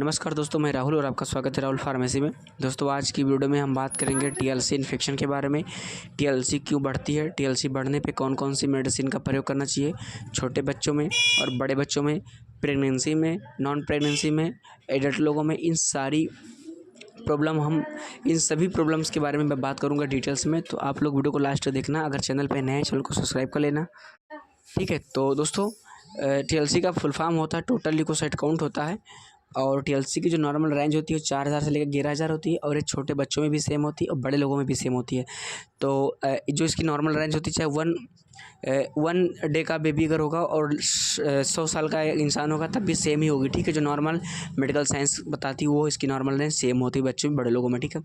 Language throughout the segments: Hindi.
नमस्कार दोस्तों, मैं राहुल और आपका स्वागत है राहुल फार्मेसी में। दोस्तों आज की वीडियो में हम बात करेंगे टीएलसी इन्फेक्शन के बारे में। टीएलसी क्यों बढ़ती है, टीएलसी बढ़ने पे कौन कौन सी मेडिसिन का प्रयोग करना चाहिए छोटे बच्चों में और बड़े बच्चों में, प्रेगनेंसी में, नॉन प्रेगनेंसी में, एडल्ट लोगों में। इन सभी प्रॉब्लम्स के बारे में मैं बात करूँगा डिटेल्स में। तो आप लोग वीडियो को लास्ट तक देखना। अगर चैनल पर नए हैं चैनल को सब्सक्राइब कर लेना, ठीक है। तो दोस्तों टीएलसी का फुल फॉर्म होता है टोटल ल्यूकोसाइट काउंट होता है। और टीएलसी की जो नॉर्मल रेंज होती है 4000 से लेकर 11000 होती है और ये छोटे बच्चों में भी सेम होती है और बड़े लोगों में भी सेम होती है। तो जो इसकी नॉर्मल रेंज होती है, चाहे वन डे का बेबी अगर होगा और 100 साल का इंसान होगा तब भी सेम ही होगी, ठीक है। जो नॉर्मल मेडिकल साइंस बताती है वो इसकी नॉर्मल रेंज सेम होती है बच्चों में, बड़े लोगों में, ठीक है।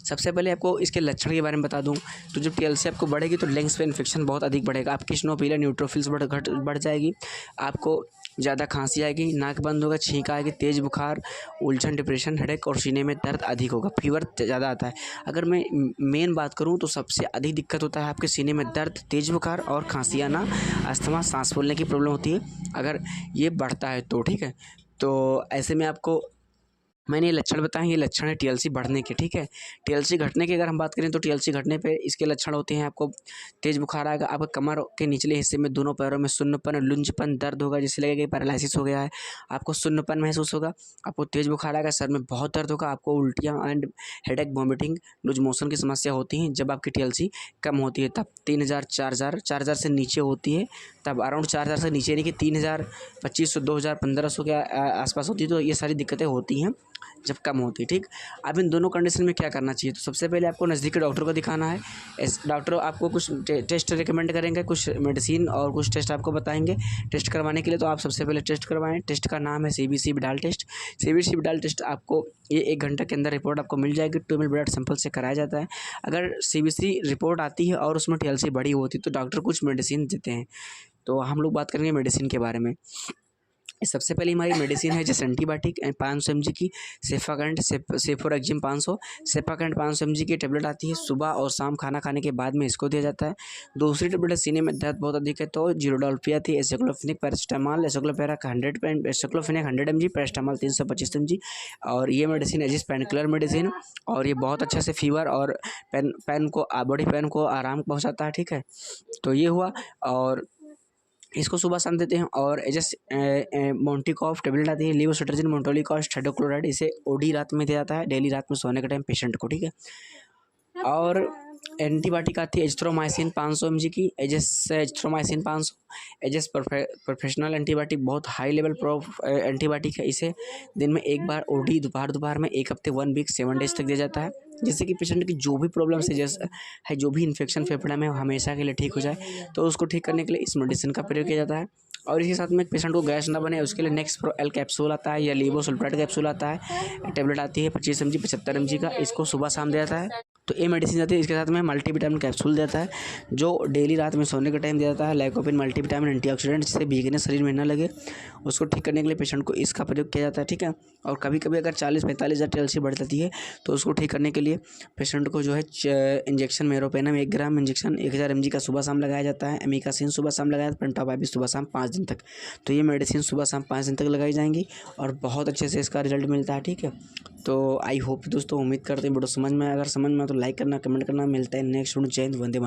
सबसे पहले आपको इसके लक्षण के बारे में बता दूं तो जब टीएलसी आपको बढ़ेगी तो लंग्स पे इन्फेक्शन बहुत अधिक बढ़ेगा, आपकी इसिनोफिलिया न्यूट्रोफिल्स बढ़ जाएगी, आपको ज़्यादा खांसी आएगी, नाक बंद होगा, छींक आएगी, तेज़ बुखार, उलझन, डिप्रेशन, हेडेक और सीने में दर्द अधिक होगा, फीवर ज़्यादा आता है। अगर मैं मेन बात करूं तो सबसे अधिक दिक्कत होता है आपके सीने में दर्द, तेज़ बुखार और खांसी आना, अस्थमा, सांस फूलने की प्रॉब्लम होती है अगर ये बढ़ता है तो, ठीक है। तो ऐसे में आपको मैंने ये लक्षण बताए, ये लक्षण है टीएलसी बढ़ने के, ठीक है। टीएलसी घटने की अगर हम बात करें तो टीएलसी घटने पे इसके लक्षण होते हैं, आपको तेज बुखार आएगा, आपका कमर के निचले हिस्से में दोनों पैरों में सुन्नपन, लुंजपन, दर्द होगा जिससे लगेगा कि पैरालिसिस हो गया है, आपको सुन्नपन महसूस होगा, आपको तेज बुखार आएगा, सर में बहुत दर्द होगा, आपको उल्टियाँ and headache, vomiting, loose motion की समस्या होती हैं। जब आपकी टीएलसी कम होती है तब 3000, 4000 से नीचे होती है तब अराउंड 4000 से नीचे नहीं कि 3000, 2500, 2000, 1500 के आसपास होती है। तो ये सारी दिक्कतें होती हैं जब कम होती है, ठीक। अब इन दोनों कंडीशन में क्या करना चाहिए? तो सबसे पहले आपको नज़दीकी डॉक्टर को दिखाना है। डॉक्टर आपको कुछ टेस्ट रिकमेंड करेंगे, कुछ मेडिसिन और कुछ टेस्ट आपको बताएंगे टेस्ट करवाने के लिए। तो आप सबसे पहले टेस्ट करवाएं। टेस्ट का नाम है CBC Widal test. CBC Widal test आपको ये 1 घंटे के अंदर रिपोर्ट आपको मिल जाएगी। 2 ml ब्लड सैंपल से कराया जाता है। अगर सीबीसी रिपोर्ट आती है और उसमें टीएलसी बड़ी होती है तो डॉक्टर कुछ मेडिसिन देते हैं। तो हम लोग बात करेंगे मेडिसिन के बारे में। सबसे पहले हमारी मेडिसिन है जैसे एंटीबायोटिक 500 mg की, सेफाकैंट, सेफोरेक्जिम 500, सेफाकैंट 500 mg की टेबलेट आती है, सुबह और शाम खाना खाने के बाद में इसको दिया जाता है। दूसरी टेबलेट सीने में दर्द बहुत अधिक है तो जीरोडोल्फी आती है, एसाइक्लोफेनेक पैरासिटामॉल, एसाइक्लोफेनेक 100 mg, पैरासिटामॉल 325 mg। और ये मेडिसिन है जिस पेनकिलर मेडिसिन और ये बहुत अच्छे से फीवर और बॉडी पेन को आराम पहुँचाता है, ठीक है। तो ये हुआ और इसको सुबह शाम देते हैं। और मोन्टिकॉफ टेबलेट आती है, लीवोसिट्राजिन, मोन्टोलिकॉस्ट, हाइड्रोक्लोराइड, इसे ओडी रात में दिया जाता है, डेली रात में सोने के टाइम पेशेंट को, ठीक है। और एंटीबायोटिक आती है एजिथ्रोमाइसिन 500 mg की, एजिथ्रोमाइसिन 500, एजेस प्रोफेशनल एंटीबायोटिक बहुत हाई लेवल एंटीबायोटिक है। इसे दिन में एक बार ओडी दोपहर में 1 हफ्ते 1 वीक 7 डेज तक दिया जाता है, जिससे कि पेशेंट की जो भी प्रॉब्लम है, जो भी इन्फेक्शन फेफड़ा में हमेशा के लिए ठीक हो जाए। तो उसको ठीक करने के लिए इस मेडिसिन का प्रयोग किया जाता है। और इसी साथ में पेशेंट को गैस ना बने उसके लिए नेक्स्ट प्रो एल कैप्सूल आता है या लीवोसुल्फाइड कैप्सूल आता है, टेबलेट आती है 25 mg 75 mg का, इसको सुबह शाम दिया जाता है। तो ये मेडिसिन आती है। इसके साथ में मल्टीविटामिन कैप्सूल देता है जो डेली रात में सोने के टाइम दिया जाता है। लाइकोपिन मल्टीविटामिन एंटीऑक्सीडेंट, जिससे भीगने शरीर में न लगे, उसको ठीक करने के लिए पेशेंट को इसका प्रयोग किया जाता है, ठीक है। और कभी कभी अगर 40-45 हज़ार टीएलसी बढ़ जाती है तो उसको ठीक करने के लिए पेशेंट को जो है इंजेक्शन मेरोपेनम 1 ग्राम इंजेक्शन 1000 mg का सुबह शाम लगाया जाता है। एमिकासिन सुबह शाम लगाया जाता है, पेंटाबाइबिस सुबह शाम 5 दिन तक। तो ये मेडिसिन सुबह शाम 5 दिन तक लगाई जाएंगी और बहुत अच्छे से इसका रिजल्ट मिलता है, ठीक है। तो आई होप दोस्तों, उम्मीद करते हैं वीडियो समझ में, अगर समझ में तो लाइक करना, कमेंट करना। मिलता है नेक्स्ट वीडियो। जय हिंद, वंदे मातरम।